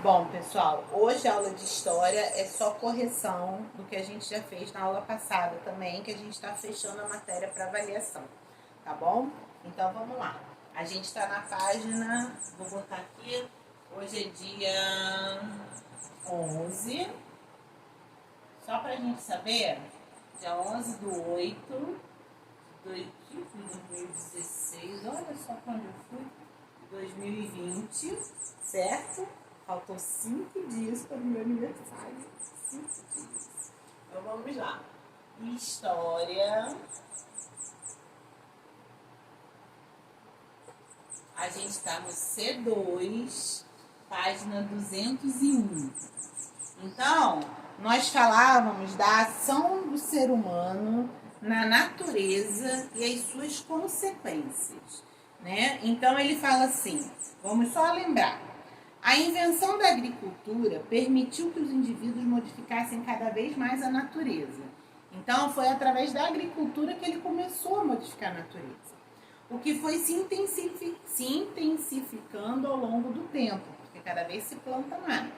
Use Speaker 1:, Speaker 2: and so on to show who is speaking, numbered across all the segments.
Speaker 1: Bom, pessoal, hoje a aula de história é só correção do que a gente já fez na aula passada também, que a gente está fechando a matéria para avaliação, tá bom? Então vamos lá. A gente está na página, vou botar aqui, hoje é dia 11, só para a gente saber, dia 11/8 de 2016, olha só quando eu fui, 2020, certo? Faltam 5 dias para o meu aniversário. 5 dias. Então vamos lá. História. A gente está no C2, página 201. Então, nós falávamos da ação do ser humano na natureza e as suas consequências, né? Então ele fala assim, vamos só lembrar. A invenção da agricultura permitiu que os indivíduos modificassem cada vez mais a natureza. Então, foi através da agricultura que ele começou a modificar a natureza. O que foi se intensificando ao longo do tempo, porque cada vez se planta mais.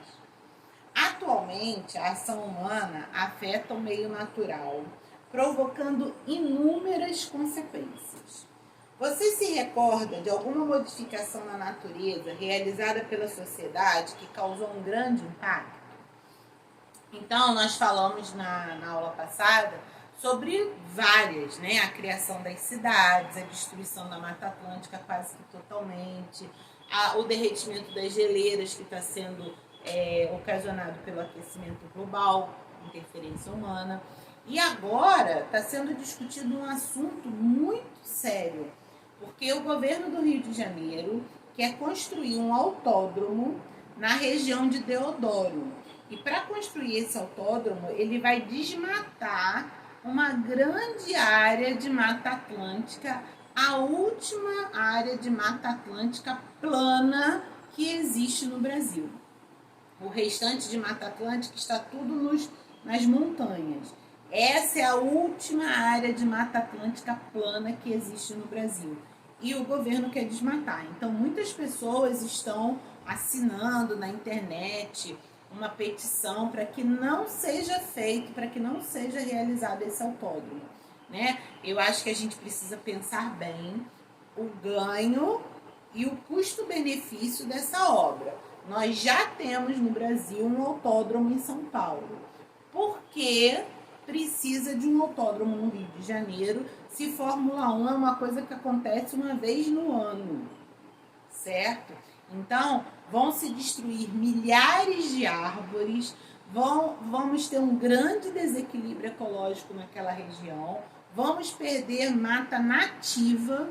Speaker 1: Atualmente, a ação humana afeta o meio natural, provocando inúmeras consequências. Você se recorda de alguma modificação na natureza realizada pela sociedade que causou um grande impacto? Então, nós falamos na aula passada sobre várias, né? A criação das cidades, a destruição da Mata Atlântica quase que totalmente, o derretimento das geleiras que está sendo ocasionado pelo aquecimento global, interferência humana. E agora está sendo discutido um assunto muito sério, porque o governo do Rio de Janeiro quer construir um autódromo na região de Deodoro. E para construir esse autódromo, ele vai desmatar uma grande área de Mata Atlântica, a última área de Mata Atlântica plana que existe no Brasil. O restante de Mata Atlântica está tudo nas montanhas. Essa é a última área de Mata Atlântica plana que existe no Brasil. E o governo quer desmatar. Então, muitas pessoas estão assinando na internet uma petição para que não seja feito, para que não seja realizado esse autódromo, né? Eu acho que a gente precisa pensar bem o ganho e o custo-benefício dessa obra. Nós já temos no Brasil um autódromo em São Paulo. Por que precisa de um autódromo no Rio de Janeiro se Fórmula 1 é uma coisa que acontece uma vez no ano, certo? Então, vão se destruir milhares de árvores, vamos ter um grande desequilíbrio ecológico naquela região, vamos perder mata nativa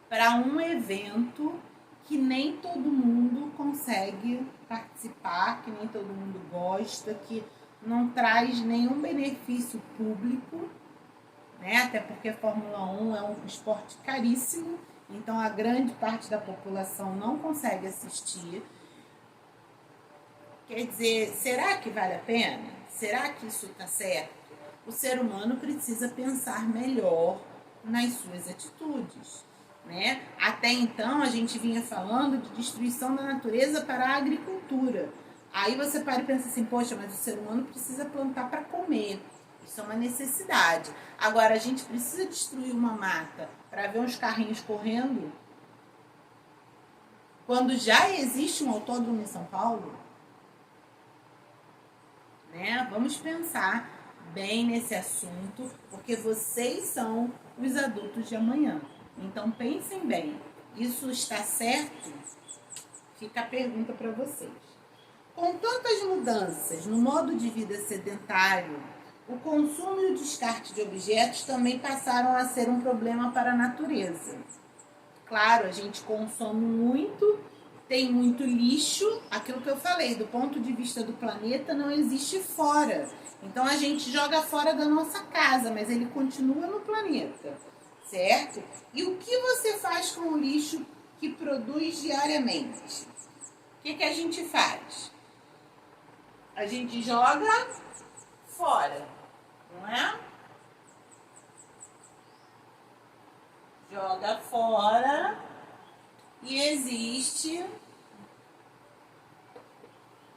Speaker 1: para um evento que nem todo mundo consegue participar, que nem todo mundo gosta, que não traz nenhum benefício público, né? Até porque a Fórmula 1 é um esporte caríssimo, então a grande parte da população não consegue assistir. Quer dizer, será que vale a pena? Será que isso está certo? O ser humano precisa pensar melhor nas suas atitudes, né? Até então a gente vinha falando de destruição da natureza para a agricultura. Aí você para e pensa assim, poxa, mas o ser humano precisa plantar para comer. Isso é uma necessidade. Agora, a gente precisa destruir uma mata para ver uns carrinhos correndo? Quando já existe um autódromo em São Paulo? Né? Vamos pensar bem nesse assunto, porque vocês são os adultos de amanhã. Então, pensem bem. Isso está certo? Fica a pergunta para vocês. Com tantas mudanças no modo de vida sedentário, o consumo e o descarte de objetos também passaram a ser um problema para a natureza. Claro, a gente consome muito, tem muito lixo, aquilo que eu falei, do ponto de vista do planeta, não existe fora. Então a gente joga fora da nossa casa, mas ele continua no planeta, certo? E o que você faz com o lixo que produz diariamente? O que a gente faz? A gente joga fora, não é? Joga fora e existe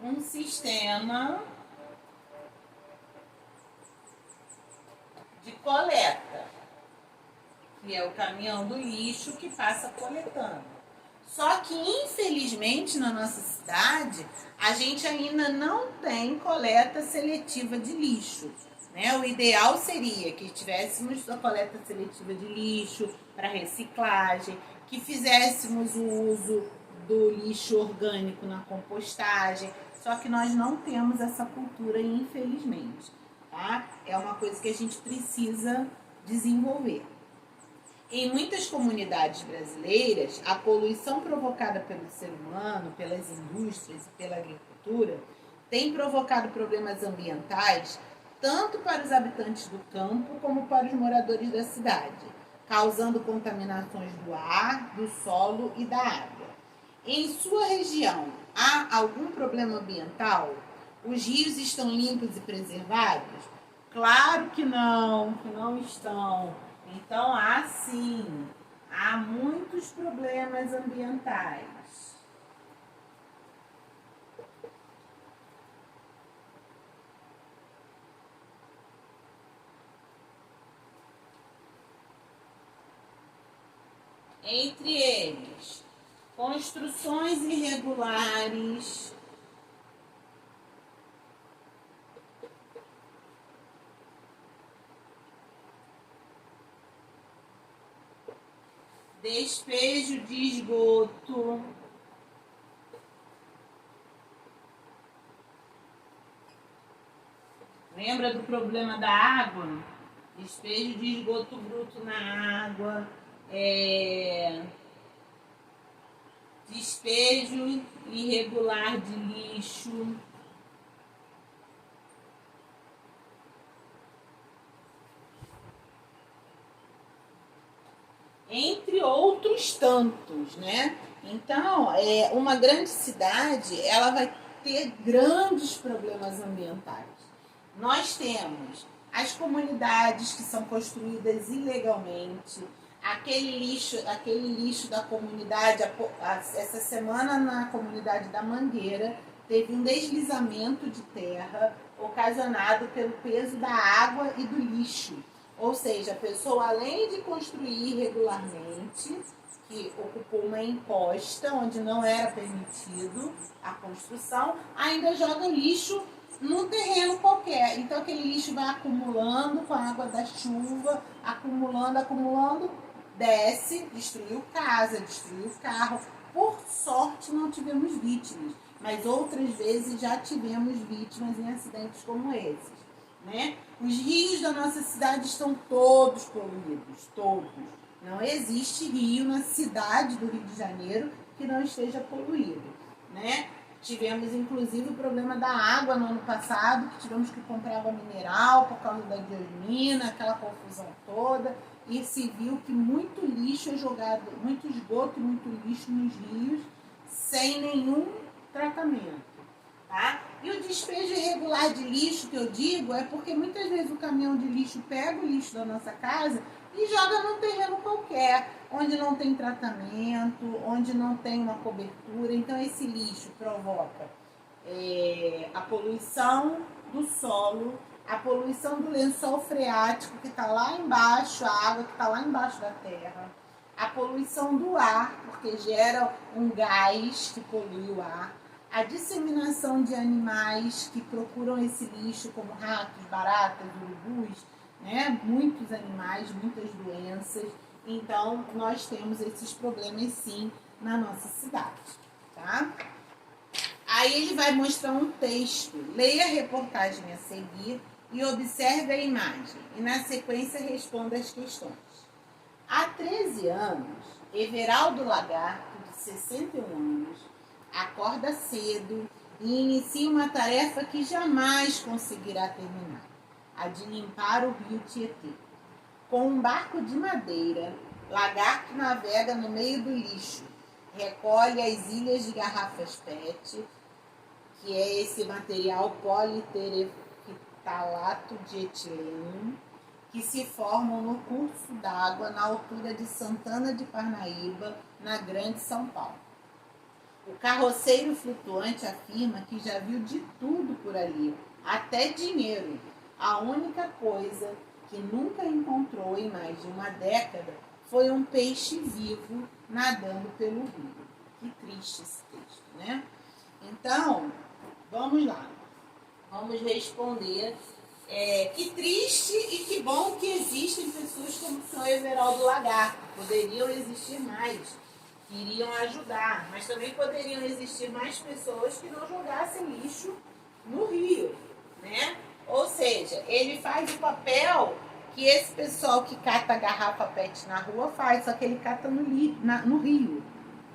Speaker 1: um sistema de coleta, que é o caminhão do lixo que passa coletando. Só que, infelizmente, na nossa cidade, a gente ainda não tem coleta seletiva de lixo. Né? O ideal seria que tivéssemos a coleta seletiva de lixo para reciclagem, que fizéssemos o uso do lixo orgânico na compostagem, só que nós não temos essa cultura, infelizmente. Tá? É uma coisa que a gente precisa desenvolver. Em muitas comunidades brasileiras, a poluição provocada pelo ser humano, pelas indústrias e pela agricultura tem provocado problemas ambientais tanto para os habitantes do campo como para os moradores da cidade, causando contaminações do ar, do solo e da água. Em sua região, há algum problema ambiental? Os rios estão limpos e preservados? Claro que não estão. Então, há muitos problemas ambientais. Entre eles, construções irregulares, despejo de esgoto, lembra do problema da água? Despejo de esgoto bruto na água, despejo irregular de lixo, entre outros tantos, né? Então, uma grande cidade, ela vai ter grandes problemas ambientais. Nós temos as comunidades que são construídas ilegalmente, aquele lixo da comunidade. Essa semana, na comunidade da Mangueira, teve um deslizamento de terra ocasionado pelo peso da água e do lixo. Ou seja, a pessoa, além de construir irregularmente, que ocupou uma encosta onde não era permitido a construção, ainda joga lixo num terreno qualquer. Então aquele lixo vai acumulando com a água da chuva, acumulando, desce, destruiu casa, destruiu carro. Por sorte não tivemos vítimas, mas outras vezes já tivemos vítimas em acidentes como esses. Né? Os rios da nossa cidade estão todos poluídos, todos. Não existe rio na cidade do Rio de Janeiro que não esteja poluído. Né? Tivemos, inclusive, o problema da água no ano passado, que tivemos que comprar água mineral por causa da diosmina, aquela confusão toda, e se viu que muito lixo é jogado, muito esgoto e muito lixo nos rios, sem nenhum tratamento. Tá? E o despejo irregular de lixo que eu digo é porque muitas vezes o caminhão de lixo pega o lixo da nossa casa e joga num terreno qualquer, onde não tem tratamento, onde não tem uma cobertura. Então esse lixo provoca a poluição do solo, a poluição do lençol freático que está lá embaixo, a água que está lá embaixo da terra, a poluição do ar, porque gera um gás que polui o ar, a disseminação de animais que procuram esse lixo, como ratos, baratas, urubus, né? Muitos animais, muitas doenças. Então, nós temos esses problemas, sim, na nossa cidade. Tá? Aí ele vai mostrar um texto. Leia a reportagem a seguir e observe a imagem. E, na sequência, responda as questões. Há 13 anos, Everaldo Lagarto, de 61 anos, acorda cedo e inicia uma tarefa que jamais conseguirá terminar, a de limpar o rio Tietê. Com um barco de madeira, Lagarto navega no meio do lixo, recolhe as ilhas de garrafas PET, que é esse material politerefitalato de etileno, que se formam no curso d'água na altura de Santana de Parnaíba, na Grande São Paulo. O carroceiro flutuante afirma que já viu de tudo por ali, até dinheiro. A única coisa que nunca encontrou em mais de uma década foi um peixe vivo nadando pelo rio. Que triste esse texto, né? Então, vamos lá. Vamos responder. Que triste e que bom que existem pessoas como o senhor Everaldo Lagarto. Poderiam existir mais, que iriam ajudar, mas também poderiam existir mais pessoas que não jogassem lixo no rio, né? Ou seja, ele faz o papel que esse pessoal que cata garrafa PET na rua faz, só que ele cata no rio,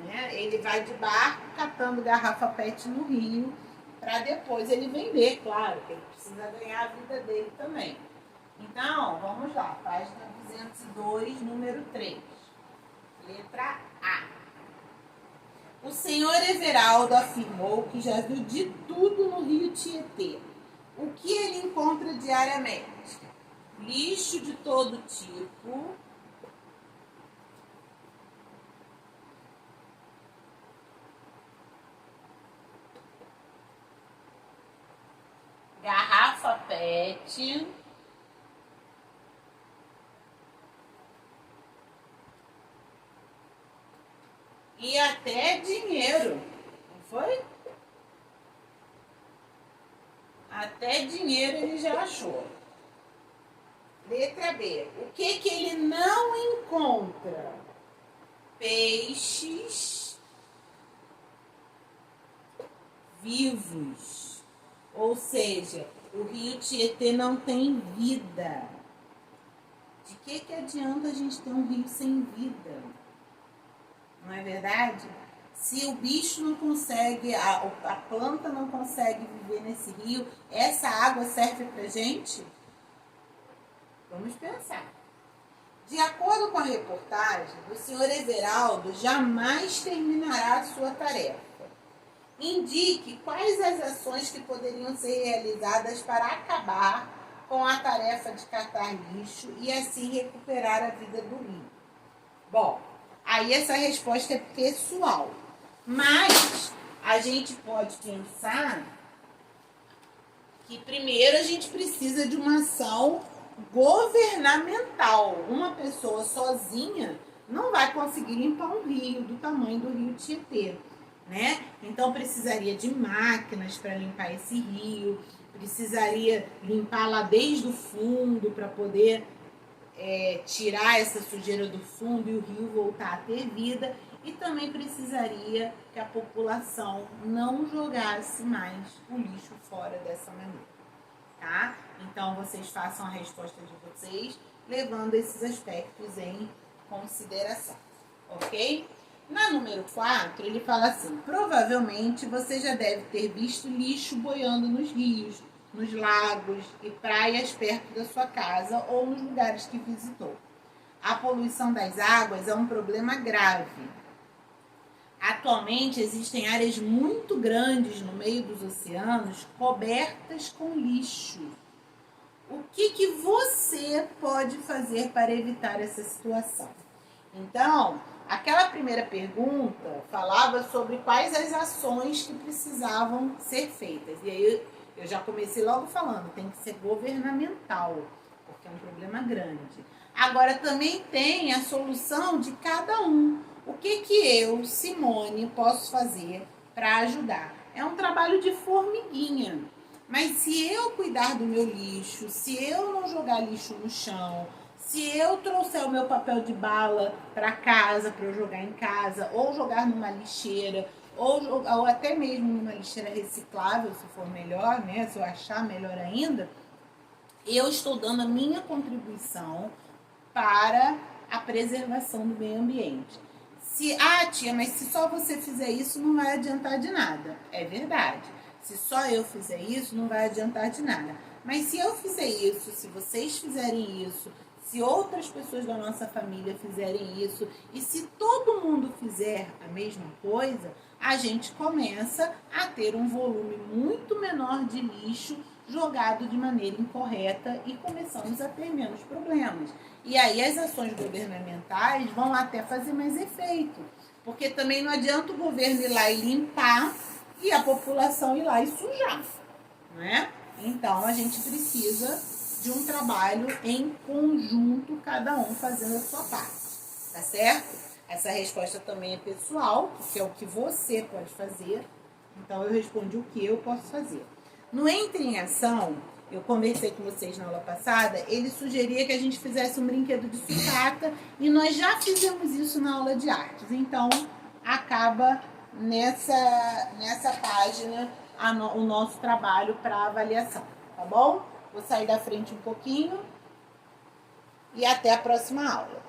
Speaker 1: né? Ele vai de barco catando garrafa PET no rio para depois ele vender, claro, que ele precisa ganhar a vida dele também. Então, vamos lá, página 202, número 3. Letra A. O senhor Everaldo afirmou que já viu de tudo no rio Tietê. O que ele encontra diariamente? Lixo de todo tipo, garrafa PET, e até dinheiro, não foi? Até dinheiro ele já achou. Letra B. O que ele não encontra? Peixes vivos. Ou seja, o rio Tietê não tem vida. De que adianta a gente ter um rio sem vida? Não é verdade? Se o bicho não consegue, a planta não consegue viver nesse rio, essa água serve pra gente? Vamos pensar. De acordo com a reportagem, o senhor Everaldo jamais terminará a sua tarefa. Indique quais as ações que poderiam ser realizadas para acabar com a tarefa de catar lixo e assim recuperar a vida do rio. Bom, aí essa resposta é pessoal, mas a gente pode pensar que primeiro a gente precisa de uma ação governamental. Uma pessoa sozinha não vai conseguir limpar um rio do tamanho do rio Tietê, né? Então precisaria de máquinas para limpar esse rio, precisaria limpar lá desde o fundo para poder tirar essa sujeira do fundo e o rio voltar a ter vida, e também precisaria que a população não jogasse mais o lixo fora dessa maneira, tá? Então vocês façam a resposta de vocês levando esses aspectos em consideração, ok? Na número 4, ele fala assim: provavelmente você já deve ter visto lixo boiando nos rios, nos lagos e praias perto da sua casa ou nos lugares que visitou. A poluição das águas é um problema grave. Atualmente existem áreas muito grandes no meio dos oceanos cobertas com lixo. O que você pode fazer para evitar essa situação? Então, aquela primeira pergunta falava sobre quais as ações que precisavam ser feitas. E aí eu já comecei logo falando, tem que ser governamental, porque é um problema grande. Agora também tem a solução de cada um. O que eu, Simone, posso fazer para ajudar? É um trabalho de formiguinha. Mas se eu cuidar do meu lixo, se eu não jogar lixo no chão, se eu trouxer o meu papel de bala para casa, para eu jogar em casa, ou jogar numa lixeira, ou até mesmo numa lixeira reciclável, se for melhor, né? Se eu achar melhor ainda, eu estou dando a minha contribuição para a preservação do meio ambiente. Tia, mas se só você fizer isso, não vai adiantar de nada. É verdade. Se só eu fizer isso, não vai adiantar de nada. Mas se eu fizer isso, se vocês fizerem isso, se outras pessoas da nossa família fizerem isso, e se todo mundo fizer a mesma coisa, a gente começa a ter um volume muito menor de lixo jogado de maneira incorreta e começamos a ter menos problemas. E aí as ações governamentais vão até fazer mais efeito. Porque também não adianta o governo ir lá e limpar e a população ir lá e sujar, né? Então, a gente precisa de um trabalho em conjunto, cada um fazendo a sua parte, tá certo? Essa resposta também é pessoal, porque é o que você pode fazer. Então, eu respondi o que eu posso fazer. No Entre em Ação, eu conversei com vocês na aula passada, ele sugeria que a gente fizesse um brinquedo de sucata e nós já fizemos isso na aula de artes. Então, acaba nessa página o nosso trabalho para avaliação, tá bom? Vou sair da frente um pouquinho e até a próxima aula.